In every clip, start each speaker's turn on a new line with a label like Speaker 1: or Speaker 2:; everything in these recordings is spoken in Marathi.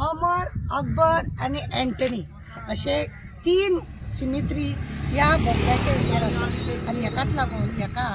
Speaker 1: अमर, अकबर आणि अँटनी असे 3 सिमित्री या बोगद्याचे हेर आसात आणि हेकाच लागून हेका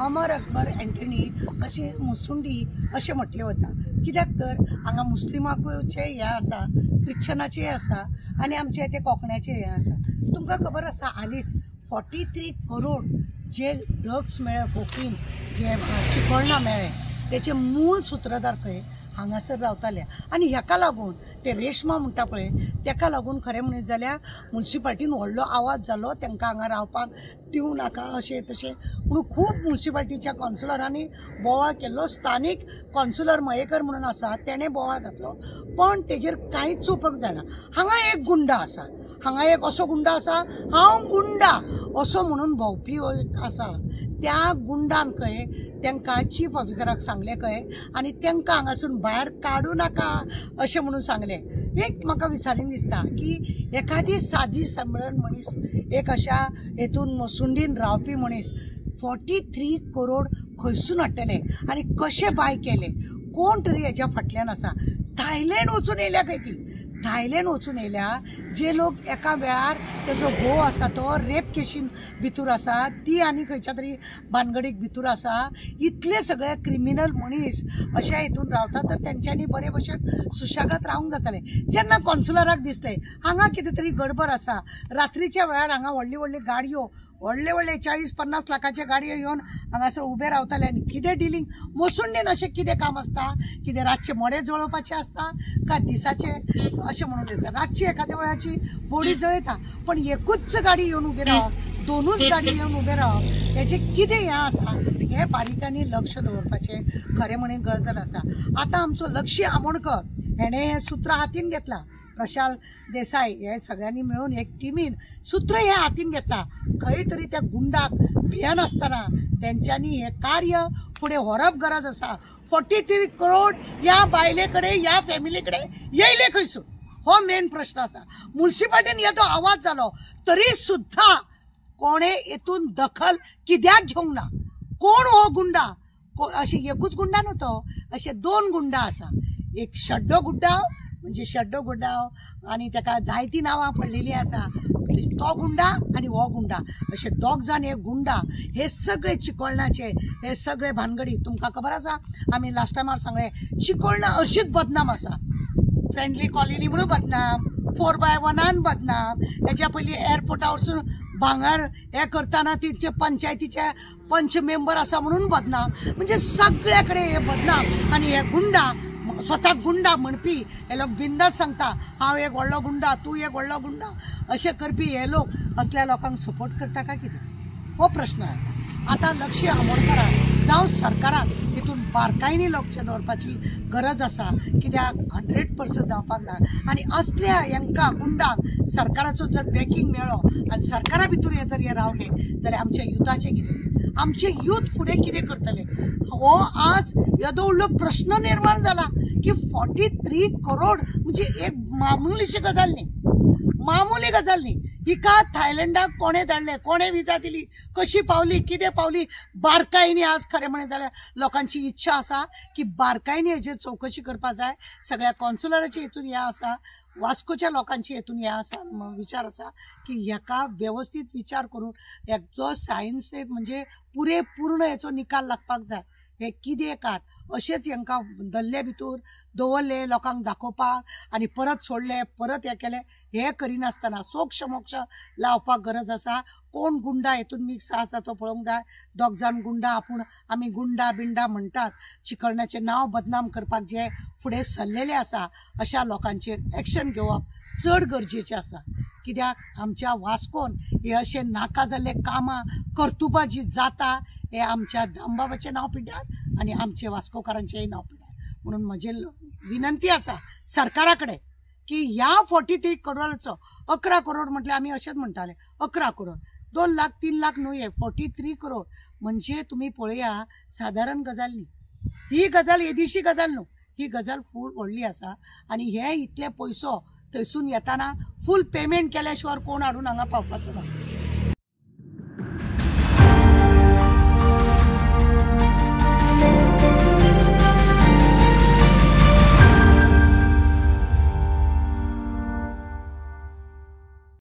Speaker 1: अमर, अकबर, अँटनी असे मुसुंडी असे म्हटले वता। कित्याक तर हांगा मुस्लिमांचे हे आसा, ख्रिश्चनाचे आसा आणि आमचे ते कोंकण्याचे हे आसा। तुमकां खबर आसा हालींच 43 करोड जे ड्रग्स मेळ्ळे कोकीन, जे चिकोळणा मेळ्ळे त्याचे मूळ सूत्रधार खंय हांगासर रावताले आणि हेका लागून ते रेशमा म्हणटा पळय तेका लागून खरें म्हणत जाल्यार म्युनिसिपालिटीन व्हडलो आवाज जालो, तांकां हांगा रावपाक दिवं नाका अशें तशें म्हणून खूब म्युनिसिपालिटीच्या कावन्सिलरांनी बोवाळ केल्लो। स्थानीक कावन्सिलर मयेकर म्हणून आसा तेणें बोवाळ घातलो, पण तेजेर कांयच उपयोग जायना। हांगा एक गुंडा आसा, हांगा एक असो गुंडा आसा, हांव गुंडा असो म्हणून भोंवपी आसा। त्या गुंडान खंय तांकां चीफ ऑफिसराक सांगले खंय आणि तांकां हांगासून भायर काडू नाका अशें म्हणून सांगले। एक म्हाका विचारीन दिसता की एखादी सादी सादारण मनीस, एक अशा हेतून मसुंडीन रावपी मनीस 43 करोड खंयसून हाडटले आणि कशे बाय केले, कोण तरी हेच्या फाटल्यान आसा। थायलंड वचून येयल्या खंय ती, थायलंड वचून येयल्या जे लोक एका वेळार तेजो घोव आसा तो रेप केशीन भितूर आसा, ती आनी खंयच्या तरी भानगडीक भितूर आसा। इतले सगळे क्रिमिनल मनीस अशा हितून रावता तर तेंच्यांनी बरे भशेन सुशेगाद रावंक जाताले। जेन्ना कावन्सिलराक दिसले हांगा कितें तरी गडबड आसा, रात्रीच्या वेळार हांगा व्हडली व्हडली गाडयो, व्हडले व्हडले 40-50 लाखाचे गाडयो येवन हांगासर उबे रावताले आनी कितें डिलींग मसुंडीन अशें कितें काम आसता, कितें रातचे मडे जळोवपाचे आसता काय दिसाचे अशें म्हणून दिसता। रातची एखाद्या वेळाची बोडी जळयता, पण एकूच गाडी येवन उबी रावप, 2च गाडी येवन उबे रावप हेचे कितें हें आसा हे बारीकांनी लक्ष दवरपाचें खरें म्हणें गरज आसा। आतां आमचो लक्ष्य आमोणकर हेणें हें सूत्र हातीन घेतला, प्रशाल देसाई हे सगळ्यांनी मेळून एक टिमीन सूत्र हे हातीन घेतला। खंय तरी त्या गुंडाक भियान आसतना तेंच्यांनी हे कार्य फुडें व्हरप गरज आसा। 43 करोड ह्या बायले कडेन, ह्या फॅमिली कडेन येयले खंयसून हो मेन प्रश्न आसा। म्युनिसिपालिटीन येदो आवाज जालो तरी सुद्धा कोणे हेतून दखल कित्याक घेवंक ना। कोण हो गुंडा, अशें एकूच गुंडा न्हू तो, अशे 2 गुंडा आसा। एक शड्डो गुड्डा म्हणजे शड्डो गुड्डाव आणि ताका जायती नांवां पडलेली आसा, तो गुंडा आणि हो गुंडा अशे 2 जाण हे गुंडा हे सगळे चिकोळणाचे हे सगळे भानगडी। तुमकां खबर आसा आमी लास्ट टायमार सांगले चिकोळणा अशीच बदनाम आसा, फ्रेंडली कॉलनी म्हणून बदनाम, 4x1 बदनाम, हेच्या पयलीं एअरपोर्टा वचून भांगर हे करतना तिचे पंचायतीचे पंच मेंबर आसा म्हणून बदनाम। म्हणजे सगळे कडेन हे बदनाम आणि हे गुंडा स्वतः गुंडा म्हणपी हे लोक बिंदास सांगता हांव एक व्हडलो गुंडा, तूं एक व्हडलो गुंडा अशें करपी हे लोक असल्या लोकांक सपोर्ट करता काय कितें हो प्रश्न आहे। आता लक्ष्य आमोणकरान जावं सरकारान हितून बारकायेनी लक्ष दवरपाची गरज आसा, कित्याक 100% जावपाक ना आणि असल्या हांकां गुंडांक सरकाराचो जर बॅकिंग मेळ्ळो आणि सरकारा भितर हे जर हे रावले जाल्यार आमच्या युथाचें कितें, आमचे यूथ फुडें कितें करतले हो आज येदो व्हडलो प्रश्न निर्माण जाला की 43 करोड म्हणजे एक मामुलीची गजाल न्ही, मामुली गजाल न्ही। हिका थायलंडाक कोणे धाडले, कोणे विजा दिली, कशी पावली, कितें पावली, बारकायेनी आज खरें म्हणें जाल्यार लोकांची इच्छा आसा की बारकायेनी हेजेर चौकशी करपा जाय। सगळ्या कावन्सिलरांचे हेतून हे आसा, वास्कोच्या लोकांचे हेतून हे आसा विचार आसा की हेका व्यवस्थित विचार करून हेचो सायन्स म्हणजे पूर्ण हेचो निकाल लागपाक जाय। हे कितेंकात अशेंच हांकां दल्ले भितर दवरले लोकांक दाखोवपाक आणि परत सोडले, परत हे केले, हे करिनासतना सोक्ष मोक्ष लावपाक गरज आसा। कोण गुंडा हेतून मिक्स आसा तो पळोवंक जाय। 2 जाण गुंडा आपूण आमी गुंडा बिंडा म्हणटात, चिकळण्याचें नांव बदनाम करपाक जे फुडें सरलेले आसा अशा लोकांचेर एक्शन घेवप चड गरजेचें आसा, कित्याक आमच्या वास्कोन हे अशे नाका जाल्ले कामां कर्तुबा जी जाता हे आमच्या दामबाबाचें नांव पिड्ड्यार आनी आमचे वास्कोकारांचेंय नांव पिड्ड्यार. म्हणून म्हजें विनंती आसा सरकारा कडेन की ह्या 43 करोडाचो 11 करोड म्हटले आमी अशेंच म्हणटाले 11 करोड 2 लाख 3 लाख न्हू, हे 43 करोड म्हणजे तुम्ही पळया साधारण गजाल न्ही. ही गजाल येदीशी गजाल न्हू, ही गजाल खूब व्हडली आसा. आनी हे इतले पयसो थंयसून येताना फूल पेमेंट केल्या शिवाय कोण हाडून हांगा पावपाचो ना.